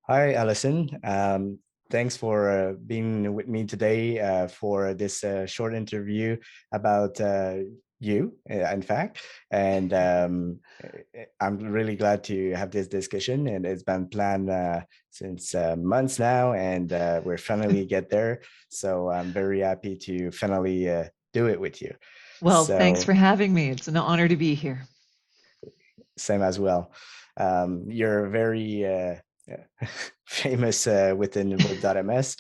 Hi, Allison. Thanks for being with me today for this short interview about you, in fact. And I'm really glad to have this discussion. And it's been planned since months now, and we're finally get there. So I'm very happy to finally do it with you. Well, thanks So for having me. It's an honor to be here. same as well. You're very famous within VoIP.ms.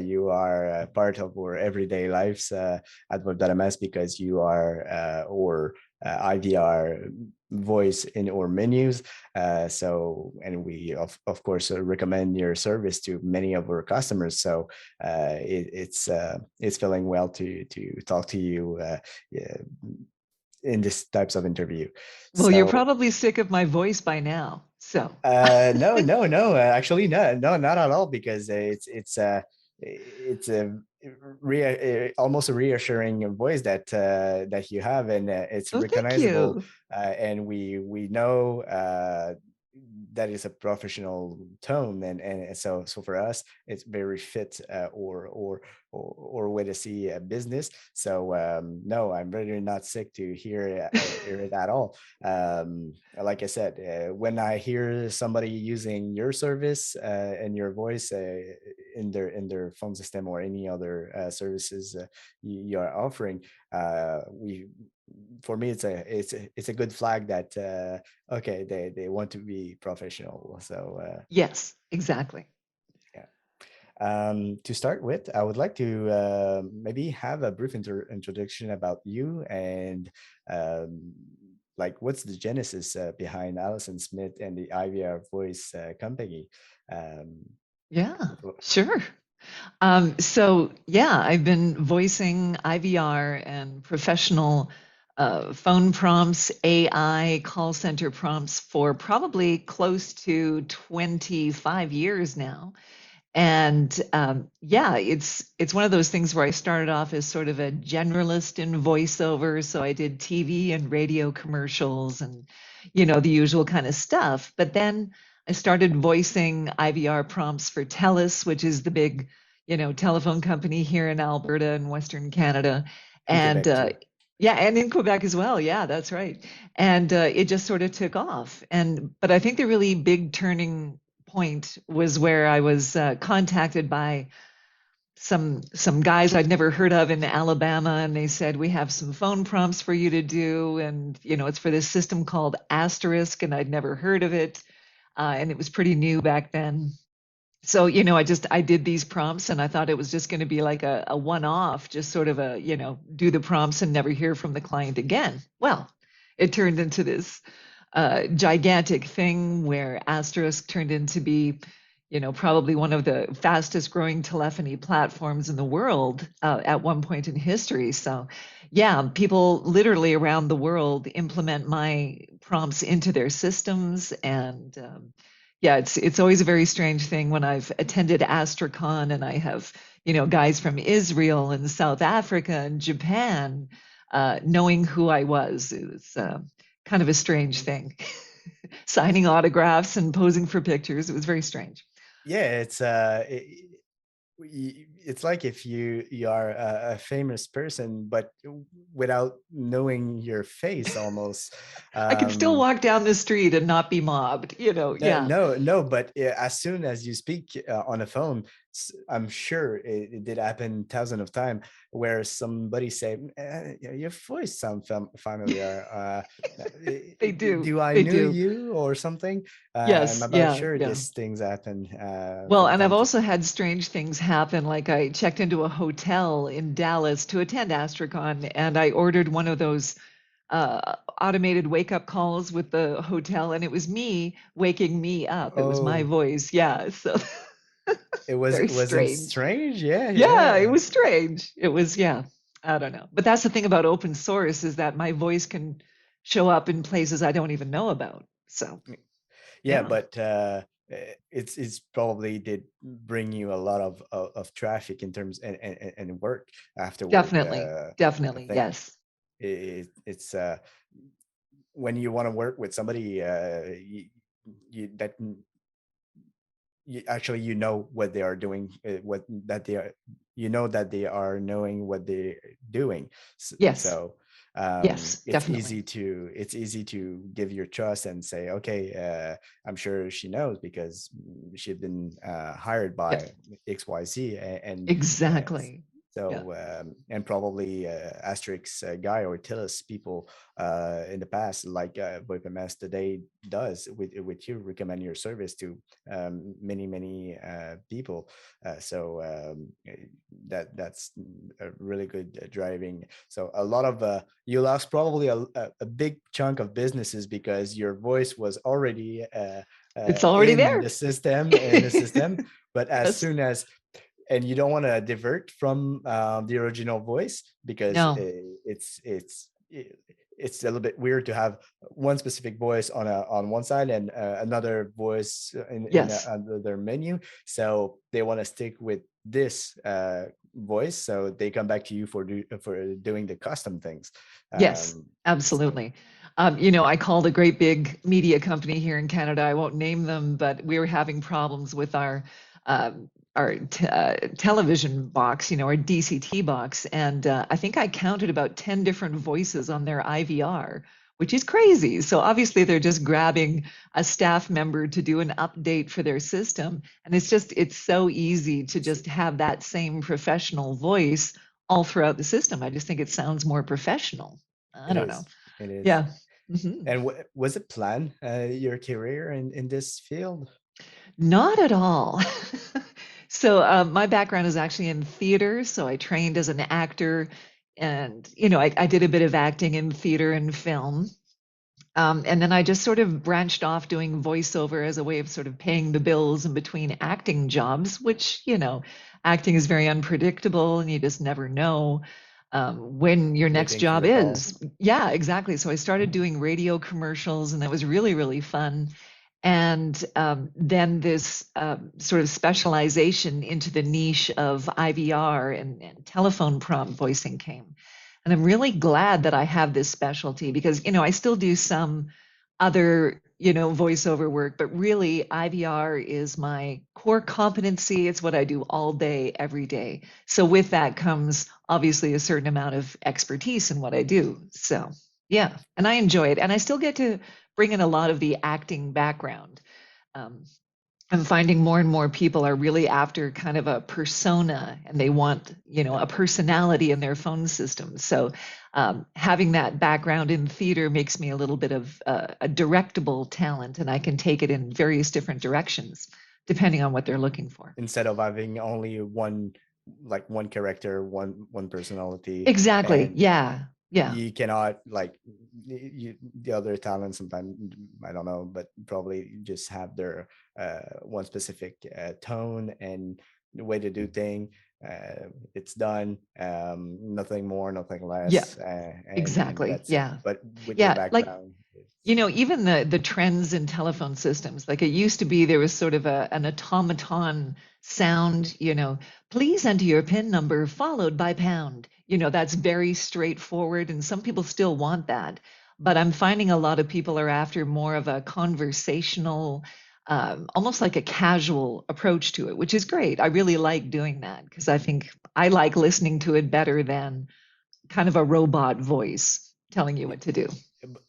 You are part of our everyday lives at VoIP.ms because you are our IVR voice in our menus. And we of course recommend your service to many of our customers. So it's feeling well to talk to you yeah, in this types of interview. Well, you're So probably sick of my voice by now. So, no. Actually, no, not at all. Because it's a almost a reassuring voice that you have, and it's oh, thank recognizable. you. And we know that is a professional tone, and so for us, it's very fit or way to see a business. So no, I'm really not sick to hear it at all. Like I said, when I hear somebody using your service and your voice in their phone system or any other services you are offering, we for me it's a good flag that okay, they want to be professional. So Yes, exactly. yeah. To start with, I would like to maybe have a brief introduction about you and um, like what's the genesis behind Allison Smith and the IVR Voice company. Um, Yeah, sure. Yeah, I've been voicing IVR and professional phone prompts, AI call center prompts for probably close to 25 years now. And yeah, it's one of those things where I started off as sort of a generalist in voiceover. So I did TV and radio commercials and, the usual kind of stuff. But then I started voicing IVR prompts for TELUS, which is the big, telephone company here in Alberta and Western Canada. in And Quebec too. yeah, and in Quebec as well. Yeah, that's right. And it just sort of took off. But I think the really big turning point was where I was contacted by some guys I'd never heard of in Alabama, and they said we have some phone prompts for you to do, and it's for this system called Asterisk, and I'd never heard of it, and it was pretty new back then. So I did these prompts, and I thought it was just going to be like a one-off, just sort of a do the prompts and never hear from the client again. Well, it turned into this gigantic thing where Asterisk turned into be, probably one of the fastest growing telephony platforms in the world at one point in history. So, yeah, people literally around the world implement my prompts into their systems, and yeah, it's always a very strange thing when I've attended Astracon and I have guys from Israel and South Africa and Japan knowing who I was. It was kind of a strange thing. Signing autographs and posing for pictures. It was very strange. Yeah, it's like if you are a famous person but without knowing your face almost. I can still um walk down the street and not be mobbed, No, yeah. no, but as soon as you speak on a phone, I'm sure it did happen thousands of times where somebody say, Your voice sounds familiar. They do. Do I They know do. you or something?" I'm Yes, about yeah, sure yeah. these things happen Well, from and I've time to also had strange things happen. Like I checked into a hotel in Dallas to attend Astracon, and I ordered one of those automated wake up calls with the hotel, and it was me waking me up. It was my Oh, voice. Yeah. So very it wasn't strange. strange. Yeah, Yeah, it yeah. was strange. It was, yeah, I don't know. But that's the thing about open source is that my voice can show up in places I don't even know about. So, Yeah, yeah, but it's probably did bring you a lot of traffic in terms and work afterward. definitely. I Definitely. think Yes. it's when you want to work with somebody, that actually you know what they are doing, what that they are, you know that they are knowing what they're doing. Yes. So Yes, it's definitely. easy to give your trust and say, okay, I'm sure she knows because she's been hired Yep. by XYZ, and uh, Exactly. Yeah. so and probably Asterix guy or Tillis people in the past, like VoIPms today does with you, recommend your service to many people. So that's a really good driving. So a lot of you lost probably a big chunk of businesses because your voice was already It's already in there. the system. But as Yes. soon as, and you don't want to divert from the original voice because No. it's a little bit weird to have one specific voice on one side and another voice in Yes. another menu. So they want to stick with this voice, so they come back to you for doing the custom things. Yes, So absolutely. I called a great big media company here in Canada. I won't name them, but we were having problems with um, our television box, our DCT box, and I think I counted about 10 different voices on their IVR, which is crazy. So obviously they're just grabbing a staff member to do an update for their system, and it's so easy to just have that same professional voice all throughout the system. I just think it sounds more professional. I it don't know. is, it is. Yeah. Mhm. And was it planned your career in this field? Not at all. So my background is actually in theater. So I trained as an actor, and I did a bit of acting in theater and film. And then I just sort of branched off doing voiceover as a way of sort of paying the bills in between acting jobs, which, acting is very unpredictable and you just never know when your next Waiting for job the call. is. Yeah, exactly. So I started doing radio commercials and that was really, really fun. And then this sort of specialization into the niche of IVR and telephone prompt voicing came. And I'm really glad that I have this specialty because, I still do some other, voiceover work, but really IVR is my core competency. It's what I do all day, every day. So with that comes obviously a certain amount of expertise in what I do. So yeah, and I enjoy it. And I still get to bring in a lot of the acting background. Um, I'm finding more and more people are really after kind of a persona and they want, a personality in their phone system. So having that background in theater makes me a little bit of a directable talent and I can take it in various different directions depending on what they're looking for. Instead of having only one, like one character, one personality, Exactly. and Yeah. Yeah. you cannot like the other talents sometimes, I don't know, but probably just have their one specific tone and the way to do thing. It's done, nothing more, nothing Yeah. less, and Exactly. that's it. Yeah. But with your Yeah. Like, background, it's even the trends in telephone systems, like it used to be there was sort of an automaton sound, please enter your PIN number followed by pound. That's very straightforward, and some people still want that. But I'm finding a lot of people are after more of a conversational, almost like a casual approach to it, which is great. I really like doing that because I think I like listening to it better than kind of a robot voice telling you what to do.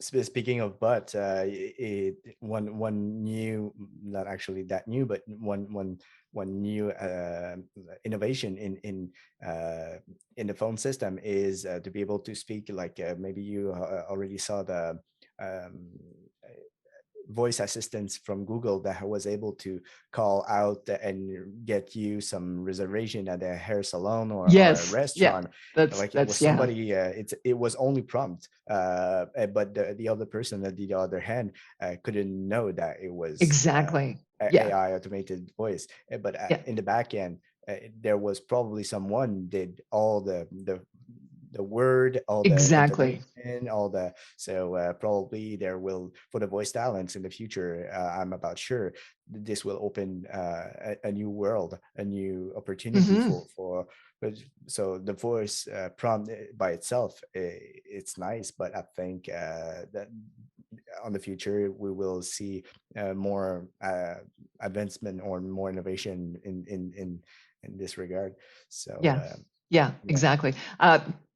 Speaking of but one new, not actually that new, but one new innovation in the phone system is to be able to speak like maybe you already saw the um, voice assistants from Google that was able to call out and get you some reservation at a hair salon or a Yes. Yeah. restaurant. That's Like it was that's yeah. somebody, it was only prompt, but the other person at the other hand couldn't know that it was Exactly. Yeah. AI automated voice. But Yeah. in the back end, there was probably someone did all the word, all the Exactly. intonation, all the, so probably there will, for the voice talents in the future, I'm about sure this will open a new world, a new opportunity Hmm. for so the voice prompt by itself, it's nice, but I think that on the future we will see more advancement or more innovation in this regard. So Yeah. Yeah, yeah, exactly.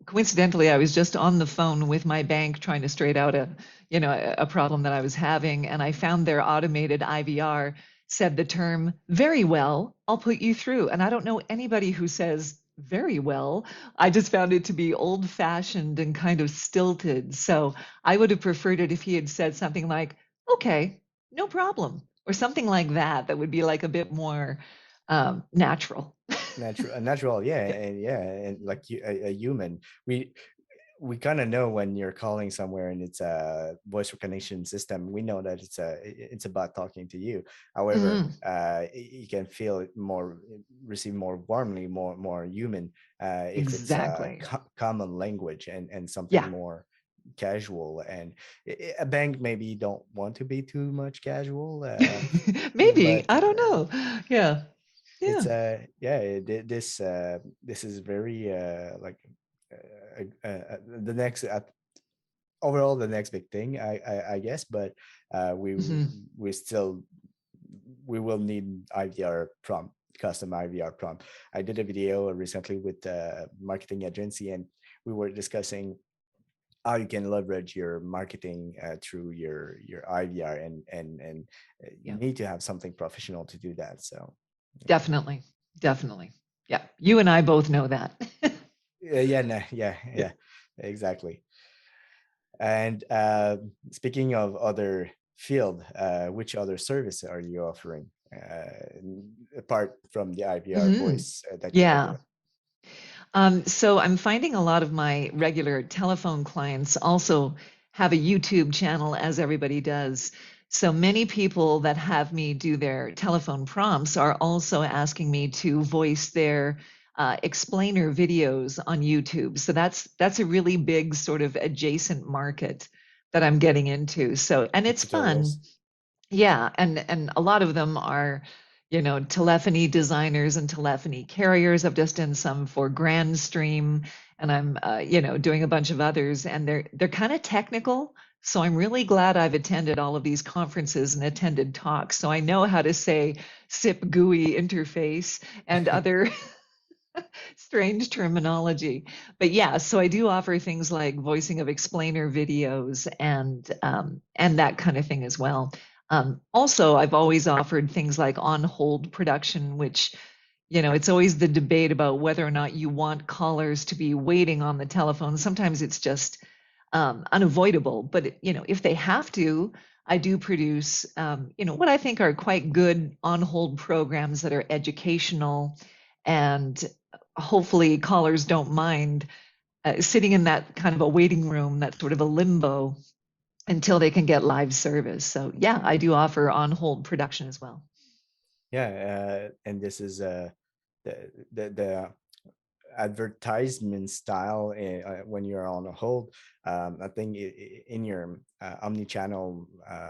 Coincidentally, I was just on the phone with my bank trying to straight out a problem that I was having, and I found their automated IVR said the term "very well, I'll put you through." And I don't know anybody who says "very well." I just found it to be old-fashioned and kind of stilted. So I would have preferred it if he had said something like, "Okay, no problem," or something like that. That would be like a bit more natural. natural, yeah, Yeah. and yeah, and like a human. We kind of know when you're calling somewhere and it's a voice recognition system. We know that it's a bot talking to you. However, Mhm. you can feel it more, receive more warmly, more human, if it's a Exactly. common language and something Yeah. more casual. And a bank maybe don't want to be too much casual, Maybe. but I don't know. Yeah. Yeah. it's this is very the next overall the next big thing, I guess. But Mhm. we still we will need IVR prompt, custom IVR prompt. I did a video recently with a marketing agency, and we were discussing how you can leverage your marketing through your IVR, and you Yeah. need to have something professional to do that. So Definitely. Definitely. Yeah. You and I both know that. yeah, no, yeah, Yeah. yeah, exactly. And speaking of other field, which other service are you offering apart from the IVR Mhm. voice that you work Yeah. with? So I'm finding a lot of my regular telephone clients also have a YouTube channel, as everybody does. So many people that have me do their telephone prompts are also asking me to voice their explainer videos on YouTube. So that's a really big sort of adjacent market that I'm getting into. So, and The it's tutorials. fun. Yeah, and a lot of them are, telephony designers and telephony carriers. I've just done some for Grandstream, and I'm, doing a bunch of others, and they're kind of technical. So I'm really glad I've attended all of these conferences and attended talks, so I know how to say SIP GUI interface and other strange terminology. But yeah, so I do offer things like voicing of explainer videos and that kind of thing as well. Also, I've always offered things like on hold production, which it's always the debate about whether or not you want callers to be waiting on the telephone. Sometimes it's just unavoidable, but if they have to, I do produce what I think are quite good on hold programs that are educational, and hopefully callers don't mind sitting in that kind of a waiting room, that sort of a limbo until they can get live service. So yeah, I do offer on hold production as well. Yeah, and this is the advertisement style when you're on a hold. I think in your omni-channel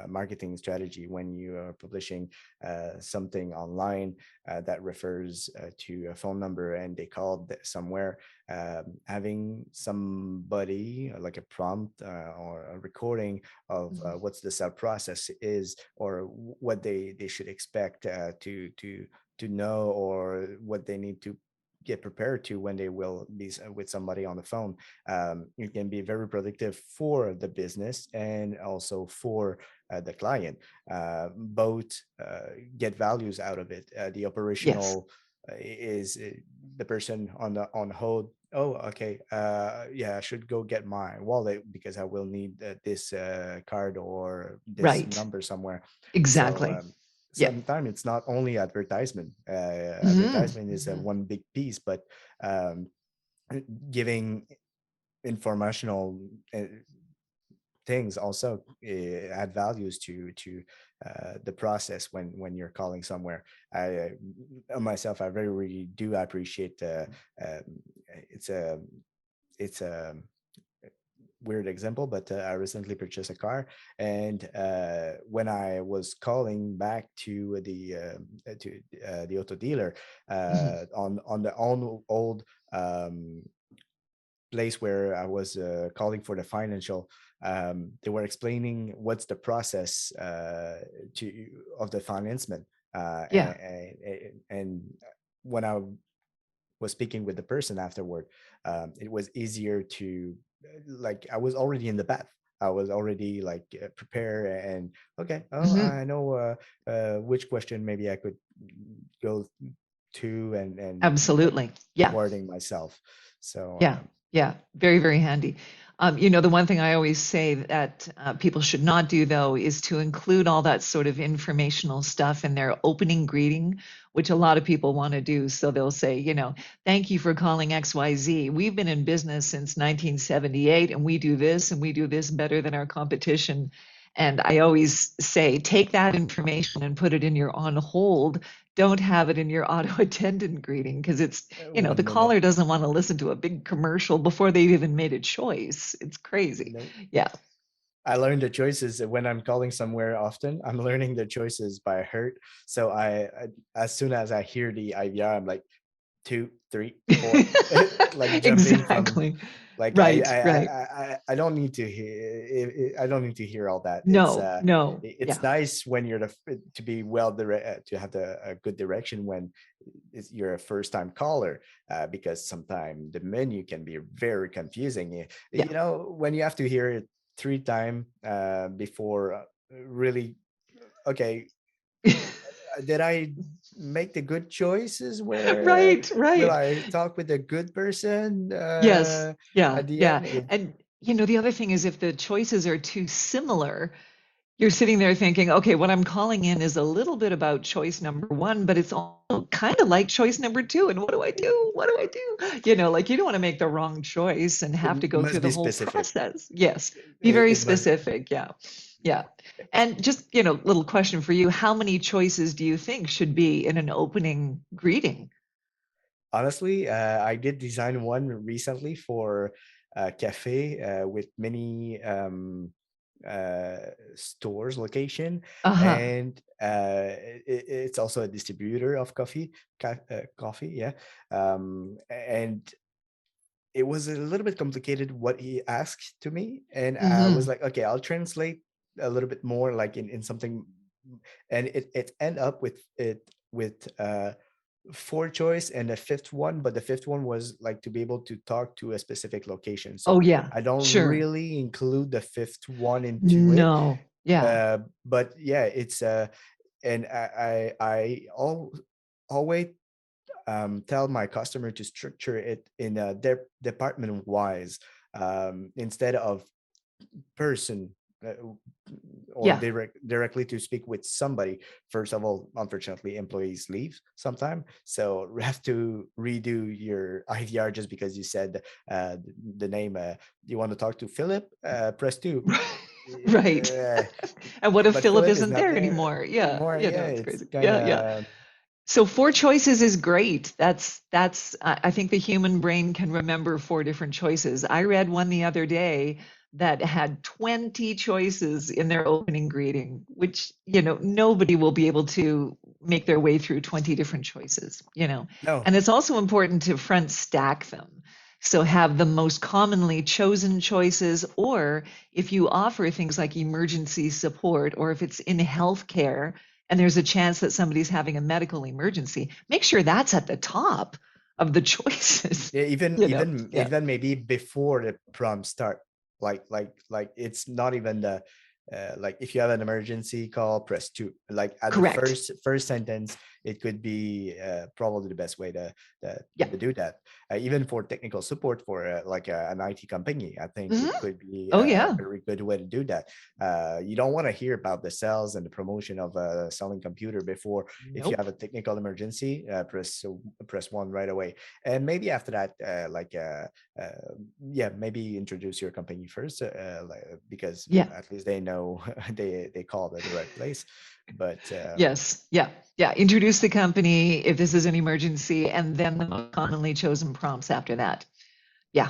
marketing strategy, when you are publishing something online that refers to a phone number and they called somewhere, having somebody like a prompt or a recording of Mhm. what's the sell process is, or what they should expect to know, or what they need to get prepared to when they will be with somebody on the phone. It can be very productive for the business and also for the client. Both get values out of it. The Yes, operational is the person on hold. Oh, okay. Yeah, I should go get my wallet because I will need this card or this right, number somewhere. So exactly. Yeah. sometimes it's not only advertisement. Mhm. Advertisement is a Mhm. one big piece, but um, giving informational things also add values to the process when you're calling somewhere. I myself, I very really do appreciate um, it's a it's a weird example, but I recently purchased a car, and when I was calling back to the auto dealer Mhm. on the old place where I was calling for the financial. they were explaining what's the process to of the financement, Yeah. and when I was speaking with the person afterward, it was easier to, like, I was already in the bath. I was already like prepared and okay. Oh, Hmm. I know which question maybe I could go to and like Absolutely. Yeah. wording myself. So Yeah, yeah, very, very handy. The one thing I always say that people should not do, though, is to include all that sort of informational stuff in their opening greeting, which a lot of people want to do. So they'll say, thank you for calling XYZ. We've been in business since 1978, and we do this and we do this better than our competition. And I always say, take that information and put it in your on hold. Don't have it in your auto attendant greeting because it's the 1 minute. caller doesn't want to listen to a big commercial before they've even made a choice. It's crazy. No, Yeah. I learned the choices when I'm calling somewhere often. I'm learning the choices by heart. So I as soon as I hear the IVR, I'm like 2, 3, 4, like jumping from, Exactly. like Right, right. I don't need to hear, I don't need to hear all that. No, no. It's Yeah. nice when you're to be well direct, to have a good direction when you're a first time caller, because sometimes the menu can be very confusing. Yeah. When you have to hear it 3 times before really, okay, did I make the good choices? Where Right, will right. I talk with a good person Yes. Yeah, at the yeah. end? And the other thing is if the choices are too similar, you're sitting there thinking, okay, what I'm calling in is a little bit about choice number one, but it's also kind of like choice number two. And what do I do? What do I do? Like you don't want to make the wrong choice and It have to go through must the be whole specific. process. Yes, be very It must. specific. Yeah. Yeah. And just, little question for you. How many choices do you think should be in an opening greeting? Honestly, I did design one recently for a cafe with many stores location, Uh-huh. and it's also a distributor of coffee. Yeah, and it was a little bit complicated what he asked to me, and I was Hmm. like, okay, I'll translate a little bit more like in something, and it end up with four choice and a fifth one, but the fifth one was like to be able to talk to a specific location. Oh, So yeah. I don't Sure. really include the fifth one into it. No. Yeah. But yeah, it's and always tell my customer to structure it in their department wise, instead of person, or Yeah. directly to speak with somebody. First of all, unfortunately, employees leave sometime, so we have to redo your IVR just because you said the name. You want to talk to Philip? Press two. Right. Uh, And what if but Philip Philip is isn't not there there anymore? Yeah, anymore. Yeah, it's it's crazy. kind Yeah, yeah. of So four choices is great. That's I think the human brain can remember four different choices. I read one the other day that had 20 choices in their opening greeting, which, nobody will be able to make their way through 20 different choices. no. And it's also important to front stack them. So have the most commonly chosen choices, or if you offer things like emergency support, or if it's in healthcare, and there's a chance that somebody's having a medical emergency, make sure that's at the top of the choices. Yeah, Yeah. even maybe before the prompt start, like it's not even the like if you have an emergency call, press two. Like at the Correct. first sentence, it could be probably the best way Yeah. to do that. Even for technical support for like an IT company, I think Hmm. it could be Oh a yeah. very good way to do that. You don't want to hear about the sales and the promotion of selling computer before. If you have Nope. a technical emergency, press one right away, and maybe after that, yeah, maybe introduce your company first, because Yeah. at least they know they called at the right place. But Yes. Yeah. Yeah. Introduce the company if this is an emergency, and then the most commonly chosen prompts after that. Yeah.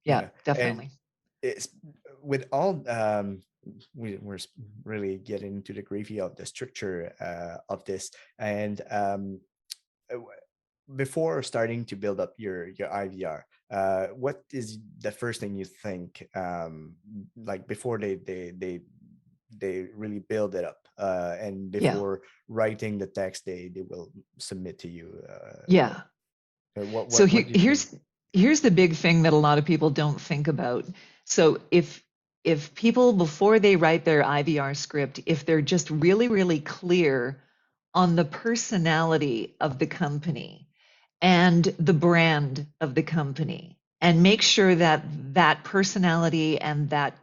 Yeah. yeah, and Definitely. it's with all we're really getting into the gravy of the structure of this, and before starting to build up your IVR, what is the first thing you think, like before they really build it up, and Yeah. before writing the text they will submit to you? Yeah. So What do you think? here's the big thing that a lot of people don't think about. So if people before they write their IVR script, if they're just really really clear on the personality of the company and the brand of the company, and make sure that that personality and that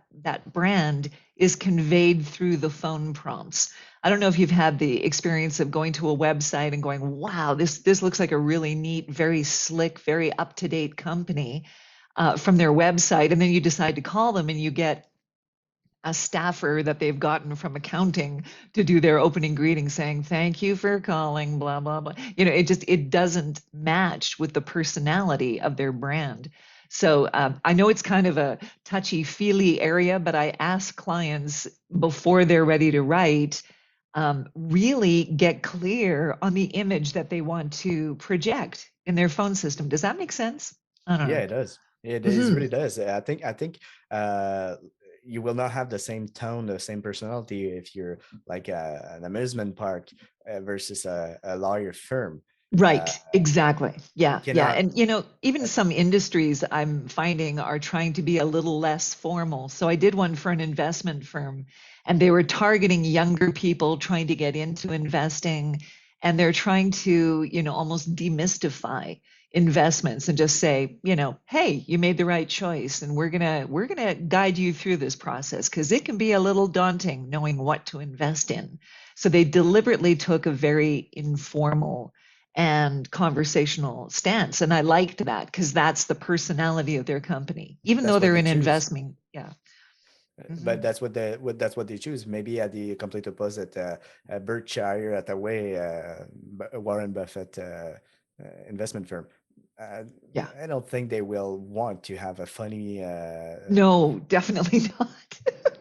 brand is conveyed through the phone prompts. I don't know if you've had the experience of going to a website and going, wow, this looks like a really neat, very slick, very up to date company, from their website, and then you decide to call them and you get a staffer that they've gotten from accounting to do their opening greeting saying thank you for calling, blah blah blah. It doesn't match with the personality of their brand. So I know it's kind of a touchy feely area, but I ask clients before they're ready to write, really get clear on the image that they want to project in their phone system. Does that make sense? I don't Yeah, know. it does. It Hmm. really does. I think uh, you will not have the same tone, the same personality if you're like an amusement park versus a lawyer firm. Uh, Right, exactly. you Yeah, yeah. cannot. And even Uh, some industries I'm finding are trying to be a little less formal. So I did one for an investment firm, and they were targeting younger people trying to get into investing, and they're trying to, almost demystify investments and just say, hey, you made the right choice, and we're gonna guide you through this process because it can be a little daunting knowing what to invest in. So they deliberately took a very informal and conversational stance. And I liked that because that's the personality of their company, even though that's what they're they in choose. investment. Yeah. Hmm. But that's what they choose. Maybe at the complete opposite, Berkshire Hathaway, Warren Buffett investment firm. Uh, Yeah. I don't think they will want to have a funny. No, definitely not.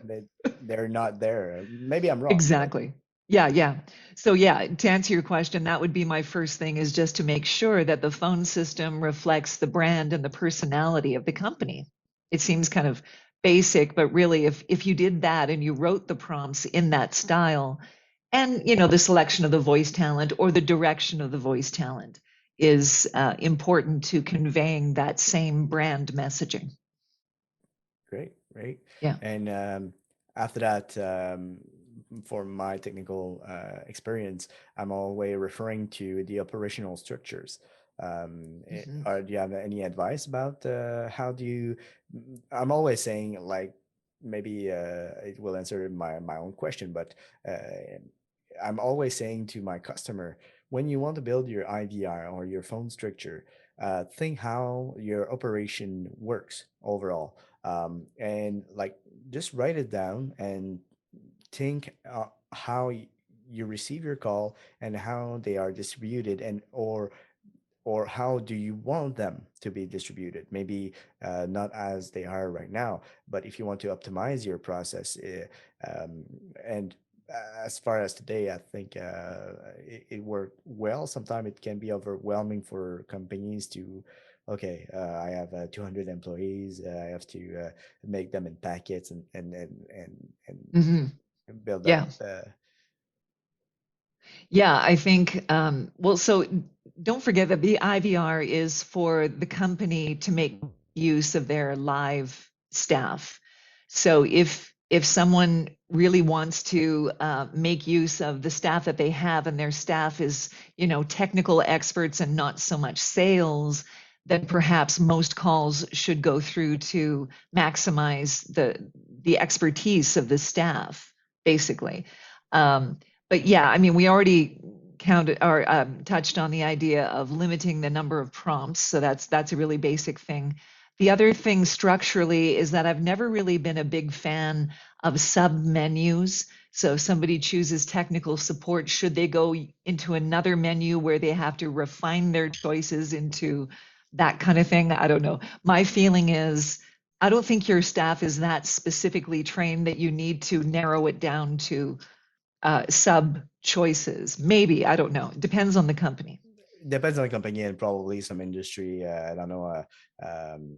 They they're not there. Maybe I'm wrong, but Exactly. Yeah, yeah. So yeah, to answer your question, that would be my first thing is just to make sure that the phone system reflects the brand and the personality of the company. It seems kind of basic, but really if you did that and you wrote the prompts in that style, and the selection of the voice talent or the direction of the voice talent is important to conveying that same brand messaging. great, great. Yeah. And after that, for my technical experience, I'm always referring to the operational structures. Mhm. Do you have any advice about how do you? I'm always saying like maybe it will answer my own question, but I'm always saying to my customer, when you want to build your IVR or your phone structure, think how your operation works overall, and like just write it down and think how you receive your call and how they are distributed, and or how do you want them to be distributed, maybe not as they are right now, but if you want to optimize your process, um, and as far as today, I think it worked well. Sometimes it can be overwhelming for companies to, okay, I have 200 employees, I have to make them in packets Mhm. and build up Yeah. Yeah, I think, well, so don't forget that the IVR is for the company to make use of their live staff. So if someone really wants to make use of the staff that they have and their staff is, technical experts and not so much sales, then perhaps most calls should go through to maximize the expertise of the staff, basically. Um, but yeah, I mean, we already counted or touched on the idea of limiting the number of prompts. So that's a really basic thing. The other thing structurally is that I've never really been a big fan of sub menus. So if somebody chooses technical support, should they go into another menu where they have to refine their choices into that kind of thing? I don't know. My feeling is I don't think your staff is that specifically trained that you need to narrow it down to sub choices. Maybe, I don't know. It depends on the company. depends on the company and probably some industry. I don't know. Um,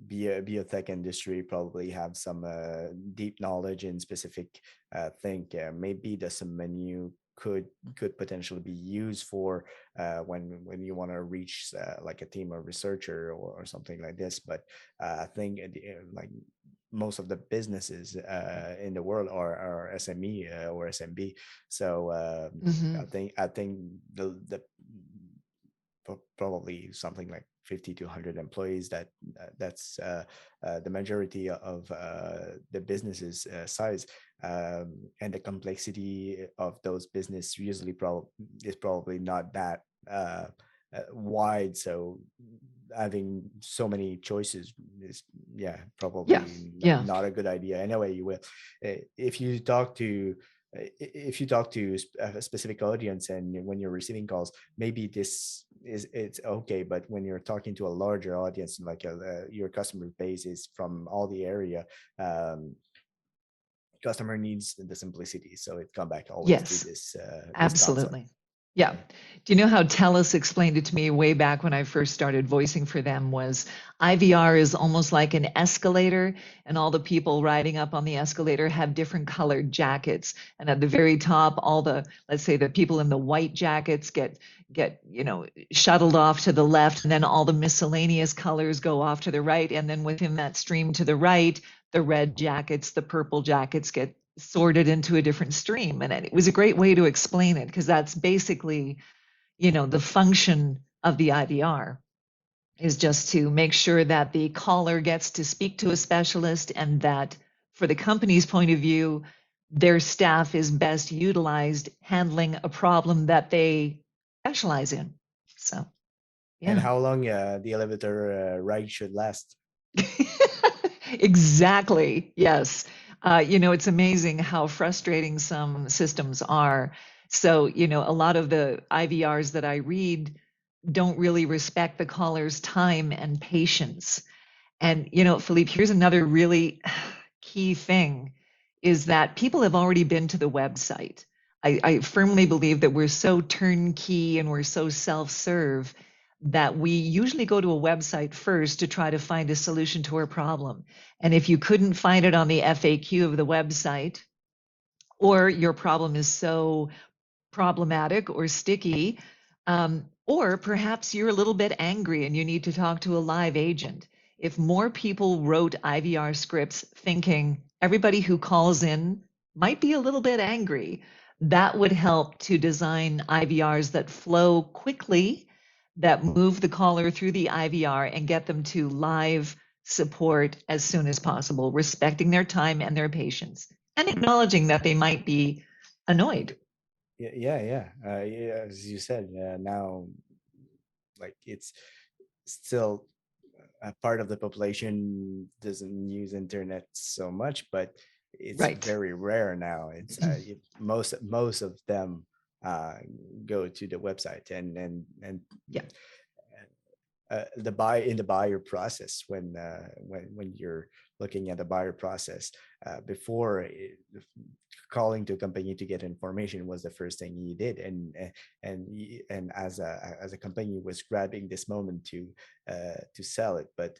biotech industry probably have some deep knowledge in specific thing. Maybe the some menu could potentially be used for when you want to reach like a team of researcher or something like this. But I think like most of the businesses in the world are SME or SMB. So Hmm. I think the probably something like 50 to 100 employees that's the majority of the business's size, and the complexity of those business usually is probably not that wide. So having so many choices is, yeah, Yeah, probably yeah, not a good idea. Anyway, you will if you talk to a specific audience and when you're receiving calls, maybe this is it's okay. But when you're talking to a larger audience, like your customer base is from all the area, um, customer needs the simplicity. So it come back always to yes, this concept. absolutely. Yeah. Yeah. Do you know how TELUS explained it to me way back when I first started voicing for them was IVR is almost like an escalator, and all the people riding up on the escalator have different colored jackets. And at the very top, all the, let's say the people in the white jackets get, shuttled off to the left, and then all the miscellaneous colors go off to the right. And then within that stream to the right, the red jackets, the purple jackets get sorted into a different stream. And it was a great way to explain it because that's basically, the function of the IVR is just to make sure that the caller gets to speak to a specialist and that for the company's point of view, their staff is best utilized handling a problem that they specialize in. So, And yeah. how long the elevator ride should last. Exactly. Yes. It's amazing how frustrating some systems are. So, a lot of the IVRs that I read don't really respect the caller's time and patience. And, Philippe, here's another really key thing is that people have already been to the website. I firmly believe that we're so turnkey and we're so self-serve that we usually go to a website first to try to find a solution to our problem. And if you couldn't find it on the FAQ of the website, or your problem is so problematic or sticky, or perhaps you're a little bit angry and you need to talk to a live agent. If more people wrote IVR scripts thinking everybody who calls in might be a little bit angry, that would help to design IVRs that flow quickly, that move the caller through the IVR and get them to live support as soon as possible, respecting their time and their patience and acknowledging that they might be annoyed. Yeah, yeah. As you said, now like it's still a part of the population doesn't use internet so much, but it's Right. very rare now. It's most of them uh, go to the website and Yeah. the buy in the buyer process when you're looking at the buyer process before calling to a company to get information was the first thing you did, and as a company was grabbing this moment to sell it. But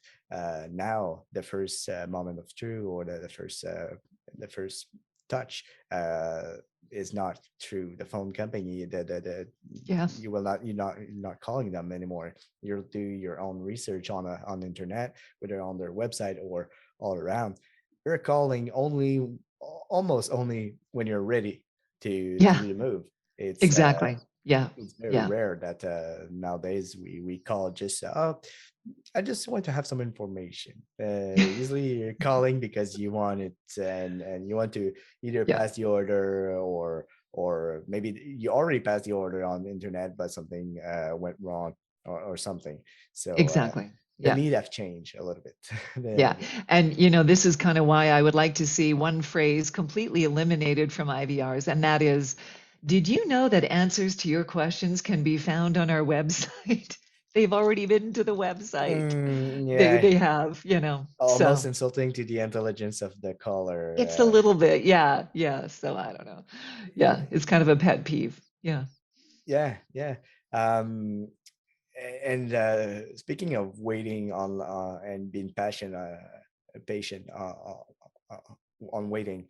now the first moment of truth, or the first touch is not through the phone company. The Yeah. you will not you're not calling them anymore. You'll do your own research on the internet, whether on their website or all around. You're calling only almost only when you're ready to Yeah. do the move. It's Exactly. Yeah. it's very Yeah. rare that nowadays we call just oh, I just want to have some information. Usually you're calling because you want it, and you want to either Yeah. pass the order, or maybe you already passed the order on the internet, but something went wrong, or something. So Exactly. the Yeah. need have changed a little bit. Yeah. And, this is kind of why I would like to see one phrase completely eliminated from IVRs, and that is, did you know that answers to your questions can be found on our website? They've already been to the website. They Yeah, they have, almost So insulting to the intelligence of the it's a caller. little bit, yeah, yeah. So I don't know. Yeah, it's kind of a pet peeve. Yeah. Yeah, yeah. Um, and speaking of waiting on and being patient on waiting,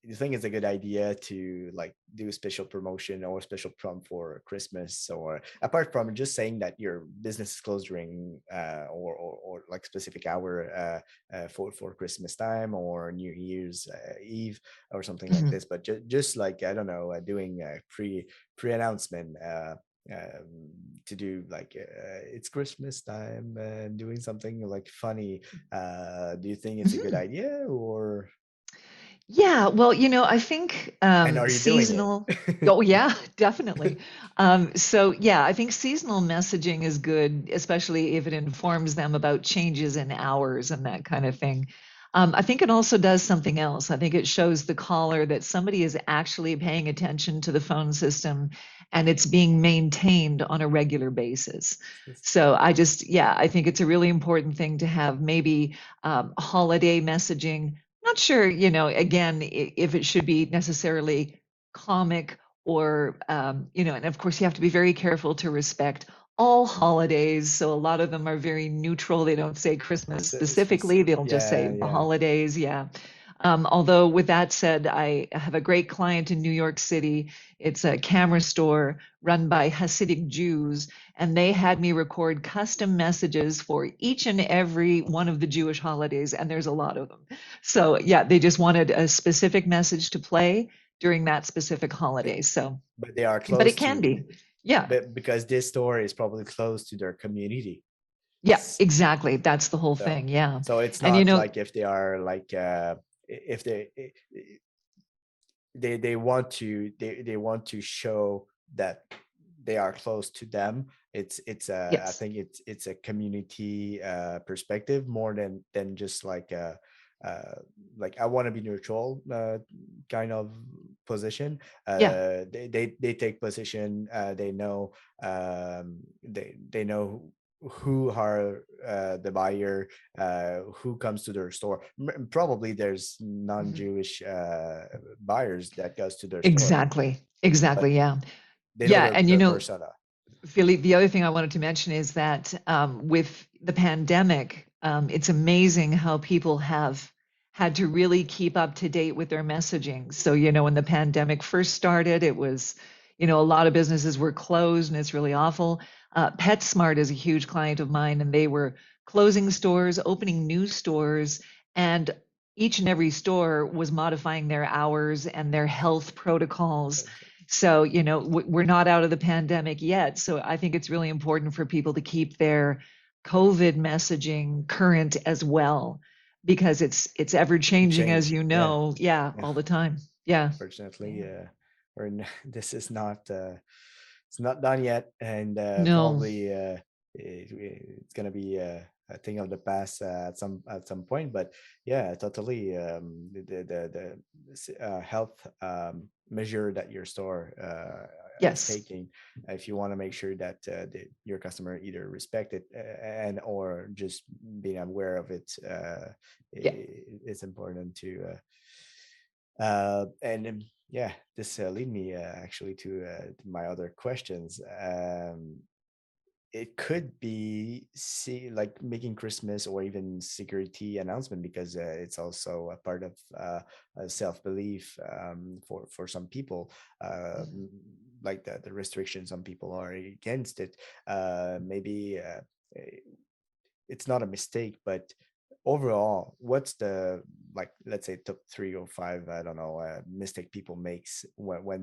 you think it's a good idea to like do a special promotion or special prompt for Christmas, or apart from just saying that your business is closed during or like specific hour for Christmas time or New Year's Eve or something like Mhm. this, but just like I don't know, doing a pre announcement. To do like it's Christmas time and doing something like funny. Do you think it's a good Mhm. idea, or Yeah, well, I think and are you doing it? seasonal. Oh, yeah, definitely. So, yeah, I think seasonal messaging is good, especially if it informs them about changes in hours and that kind of thing. I think it also does something else. I think it shows the caller that somebody is actually paying attention to the phone system and it's being maintained on a regular basis. So, yeah, I think it's a really important thing to have maybe holiday messaging. Not sure, again, if it should be necessarily comic or, and of course you have to be very careful to respect all holidays. So a lot of them are very neutral. They don't say Christmas specifically. They'll just say Yeah, the yeah. holidays. Yeah. Although with that said, I have a great client in New York City. It's a camera store run by Hasidic Jews, and they had me record custom messages for each and every one of the Jewish holidays, and there's a lot of them. So yeah, they just wanted a specific message to play during that specific But holiday. So, but they are but close it can to, be. Yeah. but because this store is probably close to their community. Yeah, exactly. That's the whole So thing. Yeah. so it's And not like if they are like if they want to they want to show that they are close to them. It's I yes. think it's a community perspective more than just like I want to be neutral kind of position. Yeah. They take position. They know they know who are the buyer, who comes to their store. Probably there's Mhm. non-Jewish buyers that goes to their store, Exactly. Exactly. but Yeah. they know Yeah. And their persona. Philippe, the other thing I wanted to mention is that with the pandemic, it's amazing how people have had to really keep up to date with their messaging. So, when the pandemic first started, it was, a lot of businesses were closed and it's really awful. PetSmart is a huge client of mine, and they were closing stores, opening new stores, and each and every store was modifying their hours and their health protocols. So, we're not out of the pandemic yet. So I think it's really important for people to keep their COVID messaging current as well, because it's ever It changing, as changed. you Yeah, know. Yeah, yeah. all the time. Yeah. Unfortunately, Yeah. this is not it's not done yet, and No. probably it's gonna be a thing of the past at some point. But yeah, totally. Health measure that your store is Yes. taking, if you want to make sure that your customer either respect it and or just being aware of it, Yeah. it's important to. And yeah, this lead me actually to my other questions. It could be see like making Christmas or even security announcement, because it's also a part of self belief for some people. Mhm. Like the restriction, some people are against it. Maybe it's not a mistake, but overall, what's the, like, let's say top 3 or 5, I don't know, mistake people makes when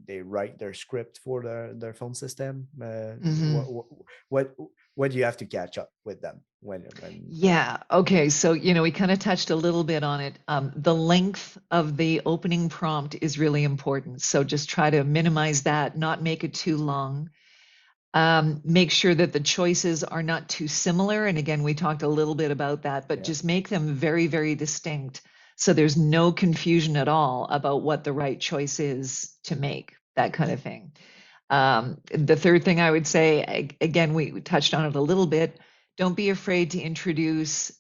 they write their script for their phone system. Mhm. What what do you have to catch up with them when Yeah. Okay. So, we kind of touched a little bit on it. The length of the opening prompt is really important. So just try to minimize that, not make it too long. Make sure that the choices are not too similar. And again, we talked a little bit about that, but yeah, just make them very, very distinct. So there's no confusion at all about what the right choice is to make, that kind of thing. The third thing I would say, again, we touched on it a little bit. Don't be afraid to introduce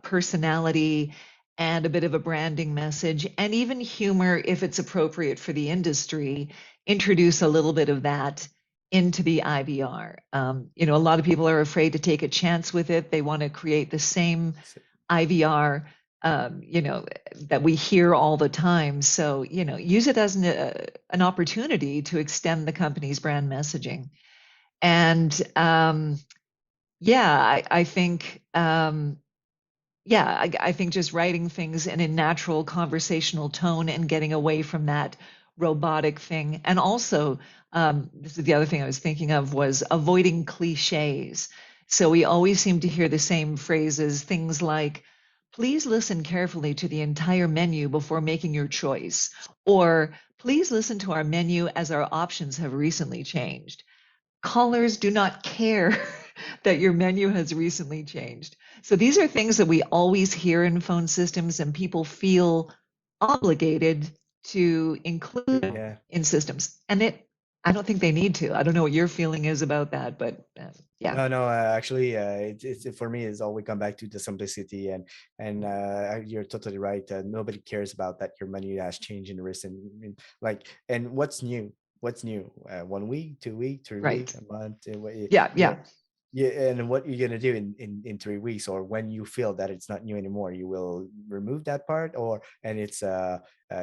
personality and a bit of a branding message, and even humor if it's appropriate for the industry. Introduce a little bit of that into the IVR. A lot of people are afraid to take a chance with it. They want to create the same So, IVR, that we hear all the time. So, use it as an opportunity to extend the company's brand messaging. And yeah, I think I think just writing things in a natural conversational tone and getting away from that robotic thing. And also, this is the other thing I was thinking of, was avoiding cliches. So we always seem to hear the same phrases, things like, please listen carefully to the entire menu before making your choice, or please listen to our menu as our options have recently changed. Callers do not care that your menu has recently changed. So these are things that we always hear in phone systems, and people feel obligated to include yeah. in systems. I don't think they need to. I don't know what your feeling is about that, but yeah, No, no. Actually, it's for me. Is all we come back to the simplicity, and you're totally right. Nobody cares about that your money has changed in recent, like, and what's new? What's new? 1 week, 2 week, three right. week, a month. Yeah, Yeah, yeah, yeah. And what you're gonna do in 3 weeks, or when you feel that it's not new anymore, you will remove that part, or and it's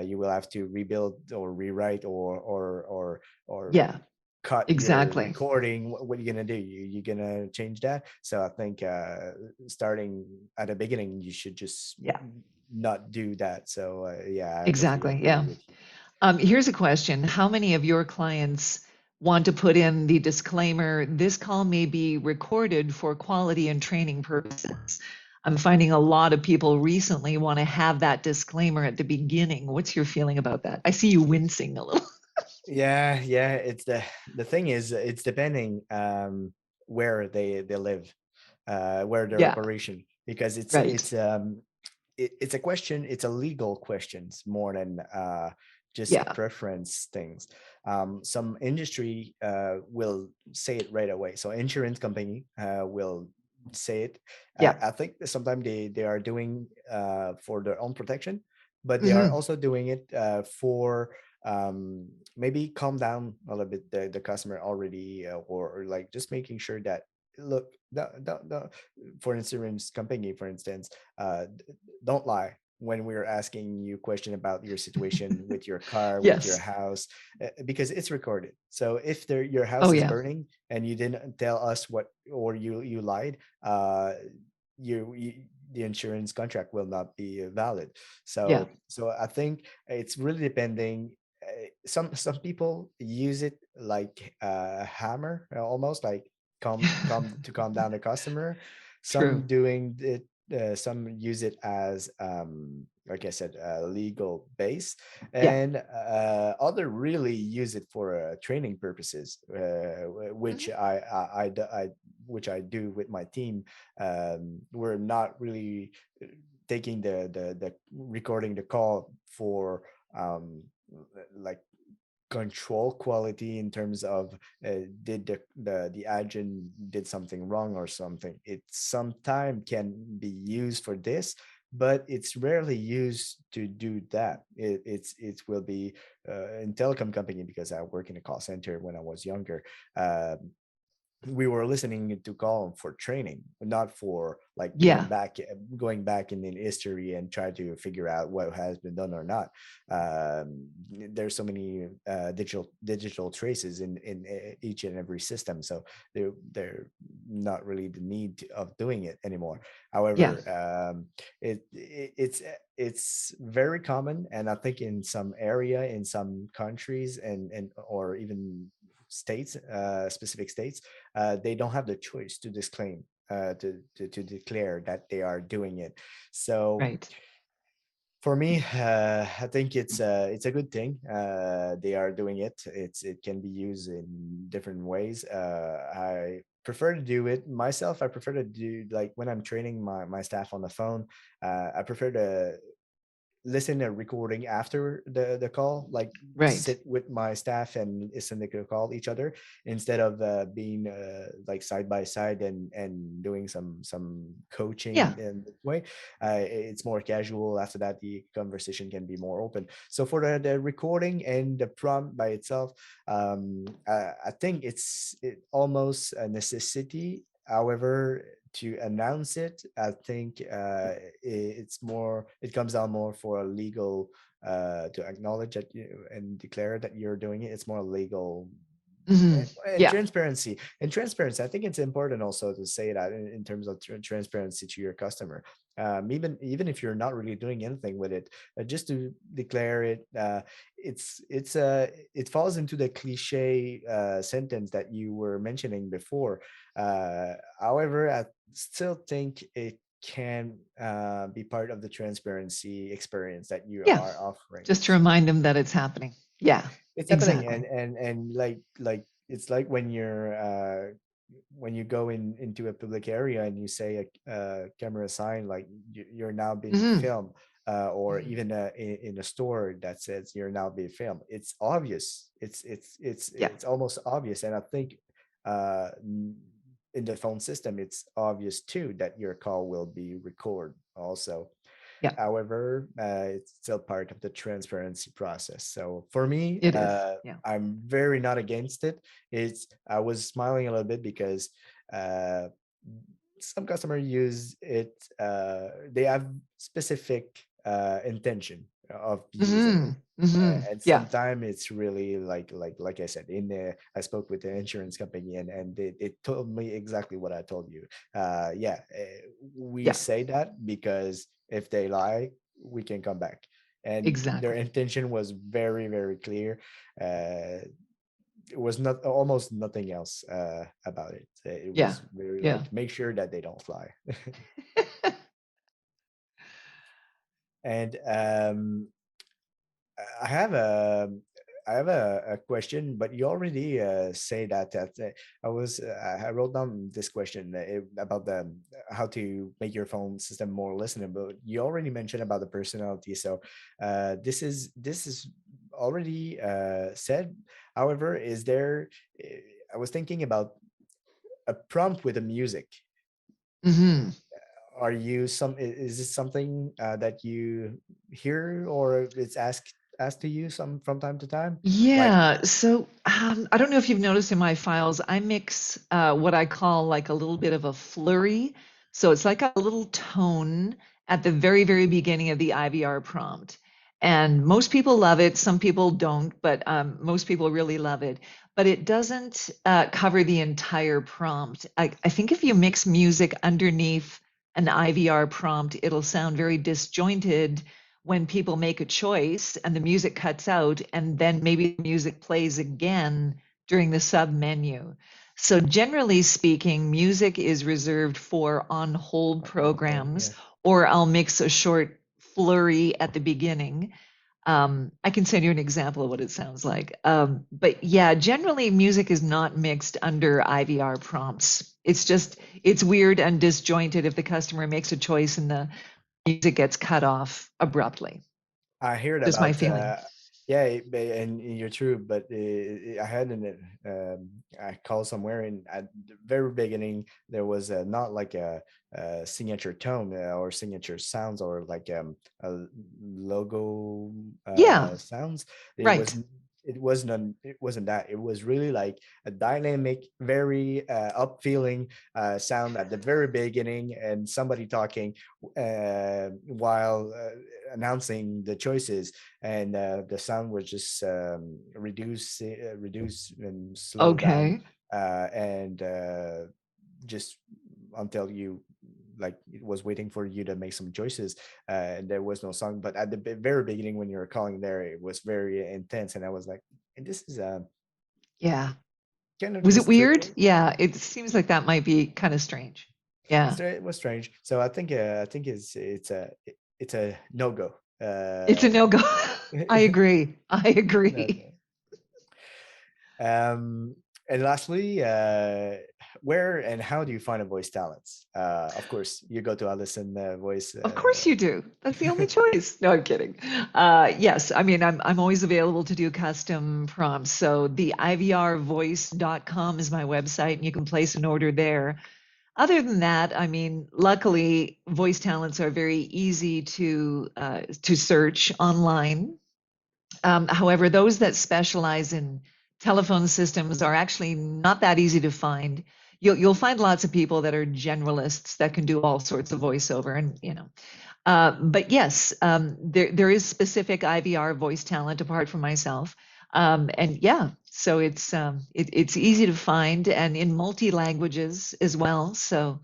you will have to rebuild or rewrite or yeah, cut your exactly. recording. What are you gonna do? You're gonna change that? So I think starting at the beginning, you should just Yeah, not do that. So yeah, I definitely exactly. agree Yeah. with you. Here's a question. How many of your clients want to put in the disclaimer, this call may be recorded for quality and training purposes? I'm finding a lot of people recently want to have that disclaimer at the beginning. What's your feeling about that? I see you wincing a little. Yeah, yeah. It's the thing is, it's depending where they live, where their Yeah, operation, because right. it's a question. It's a legal questions more than just a Yeah. preference things. Some industry will say it right away. So insurance company will say it. Yeah. I think sometimes they are doing for their own protection, but they are Hmm. also doing it for maybe calm down a little bit the customer already, or like just making sure that, look, for insurance company, for instance, don't lie when we're asking you question about your situation with your car, with your Yes. house, because it's recorded. So if your Oh, house is yeah. burning and you didn't tell us what, or you lied, uh you the insurance contract will not be valid. Yeah. So I think it's really depending. Some people use it like a hammer, almost like calm down the customer. Some True. doing it, some use it as like I said, legal base, Yeah. and other really use it for training purposes, which Mhm. which I do with my team. We're not really taking the recording the call for like control quality in terms of did the agent did something wrong or something. It sometimes can be used for this, but it's rarely used to do that. It will be in telecom company, because I work in a call center when I was younger. We were listening to call for training, not for like Yeah. going back in history and try to figure out what has been done or not. There's so many digital traces in each and every system, so they're not really the need of doing it anymore. Yeah. However, it's very common, and I think in some area, in some countries, and or even states, specific states, they don't have the choice to disclaim, to declare that they are doing it. So Right. for me, I think it's a good thing. They are doing it. It can be used in different ways. I prefer to do it myself. I prefer to do, like, when I'm training my staff on the phone. I prefer to listen a recording after the call, like Right. sit with my staff and listen to the call each other, instead of being like side by side and doing some Yeah. coaching in the way. It's more casual. After that, the conversation can be more open. So for the recording and the prompt by itself, I think it almost a necessity. However, to announce it, I think it comes down more for a legal, to acknowledge that and declare that you're doing it. It's more legal Hmm. and Yeah. transparency. And transparency, I think it's important also to say that in terms of transparency to your customer. Even if you're not really doing anything with it, just to declare it. It falls into the cliche sentence that you were mentioning before. However, I still think it can be part of the transparency experience that you Yeah. are offering. Just to remind them that it's happening. Yeah, It's happening, exactly. and like it's like when you go into a public area and you say a camera sign, like you're now being Hmm. filmed, or Hmm. even in a store that says you're now being filmed. It's obvious. Yeah. It's almost obvious, and I think uh in the phone system it's obvious too that your call will be recorded also. Yeah. However, it's still part of the transparency process. So for me, It is. Yeah. I'm very not against it. I was smiling a little bit because uh, some customers use it. They have specific intention of using it. Hmm. Hmm. And Yeah. sometimes it's really like I said, I spoke with the insurance company, and they told me exactly what I told you. Yeah, we Yeah. say that because if they lie, we can come back. And their Exactly. intention was very, very clear. It was not almost nothing else about it. It Yeah. was very Yeah. like make sure that they don't fly. And I have a a question, but you already say that I wrote down this question about the how to make your phone system more listenable. You already mentioned about the personality, so this is already said. However, is there? I was thinking about a prompt with a music. Hmm. Are you is this something that you hear or it's asked to you some from time to time, like Yeah. So I don't know if you've noticed in my files, I mix what I call like a little bit of a flurry. So it's like a little tone at the very, very beginning of the IVR prompt. And most people love it. Some people don't, but most people really love it. But it doesn't cover the entire prompt. I think if you mix music underneath an IVR prompt, it'll sound very disjointed when people make a choice and the music cuts out and then maybe the music plays again during the sub menu. So generally speaking, music is reserved for on hold on hold? programs, Yeah, or I'll mix a short flurry at the beginning. I can send you an example of what it sounds like. But yeah, generally music is not mixed under IVR prompts. It's weird and disjointed if the customer makes a choice and the music gets cut off abruptly. I heard Just my about feeling. yeah, and you're true, but I had I called somewhere, and at the very beginning there was not like a signature tone or signature sounds or like a logo Yeah, sounds. It right. was it wasn't that. It was really like a dynamic, very up feeling sound at the very beginning, and somebody talking while announcing the choices, and the sound was just reduce and slow down, Okay. and just until you like it was waiting for you to make some choices, and there was no song. But at the very beginning when you were calling there, it was very intense, and I was like, and this is Yeah. kind of Was it weird? disturbing. Yeah, it seems like that might be kind of strange. Yeah. It was strange. So I think it's a no go. It's a no-go. I agree. I No agree. go. Um, And lastly, where and how do you find a voice talents? Of course, you go to Allison Voice. Of course you do. That's the only choice. No, I'm kidding. Yes, I mean I'm always available to do custom prompts. So the ivrvoice.com is my website, and you can place an order there. Other than that, I mean, luckily, voice talents are very easy to search online. However, those that specialize in telephone systems are actually not that easy to find. You'll find lots of people that are generalists that can do all sorts of voiceover, and but yes, there is specific IVR voice talent apart from myself, and yeah, so it's easy to find and in multi languages as well. So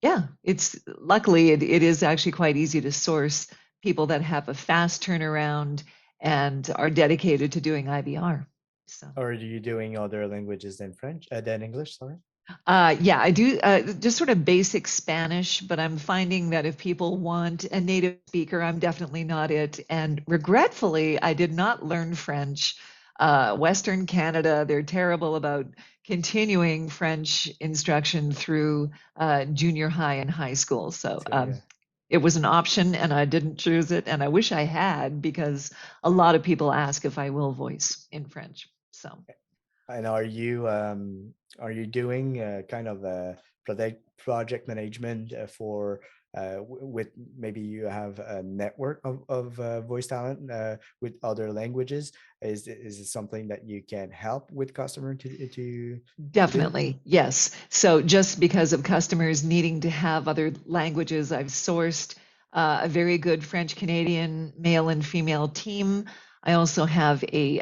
yeah, it's luckily it is actually quite easy to source people that have a fast turnaround and are dedicated to doing IVR. So. Or are you doing other languages than French, than English? Sorry. Yeah, I do just sort of basic Spanish, but I'm finding that if people want a native speaker, I'm definitely not it. And regretfully, I did not learn French. Western Canada, they're terrible about continuing French instruction through junior high and high school. So So yeah. it was an option and I didn't choose it. And I wish I had because a lot of people ask if I will voice in French. So. And are you doing kind of a project management for with maybe you have a network of voice talent with other languages? Is it something that you can help with customer to do? Definitely, yes. So just because of customers needing to have other languages, I've sourced a very good French Canadian male and female team. I also have a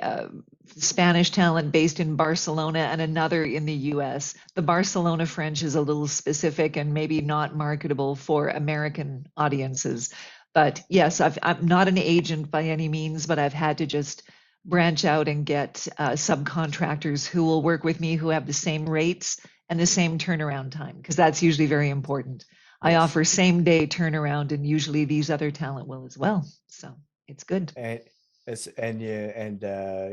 Spanish talent based in Barcelona and another in the US. The Barcelona French is a little specific and maybe not marketable for American audiences. But yes, I'm not an agent by any means, but I've had to just branch out and get subcontractors who will work with me who have the same rates and the same turnaround time, because that's usually very important. I Yes. offer same day turnaround, and usually these other talent will as well. So it's good. And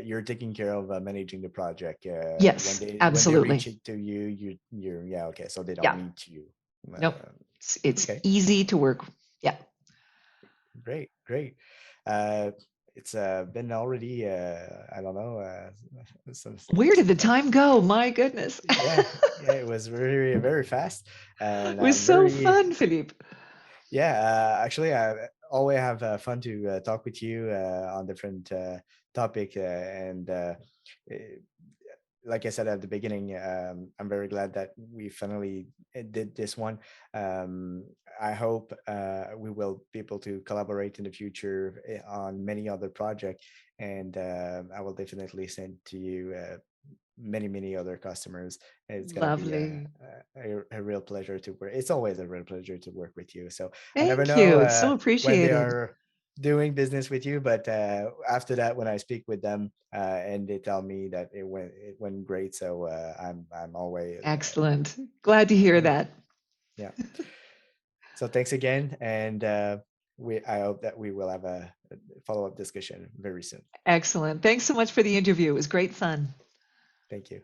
you're taking care of managing the project Yes, when they reach absolutely. it to you, you're yeah, okay, so they don't Yeah. need you. Nope. uh, It's okay. easy to work. Yeah. Great, great. It's been already I don't know Where did the some, time go? My goodness. yeah, yeah, it was very very fast, It and was I'm so very fun, Philippe. yeah. Actually, I always have fun to talk with you on different topic, and eh, like I said at the beginning, I'm very glad that we finally did this one. Um, I hope we will be able to collaborate in the future on many other projects, and I will definitely send to you many other customers. It's going to be Lovely. a real pleasure to work. It's always a real pleasure to work with you. So I never Thank know you. So when they appreciated. are doing business with you, but after that, when I speak with them and they tell me that it went great, so I'm always Excellent. Glad to hear I'm that. yeah. So thanks again, and we I hope that we will have a follow up discussion very soon. Excellent. Thanks so much for the interview. It was great fun. Thank you.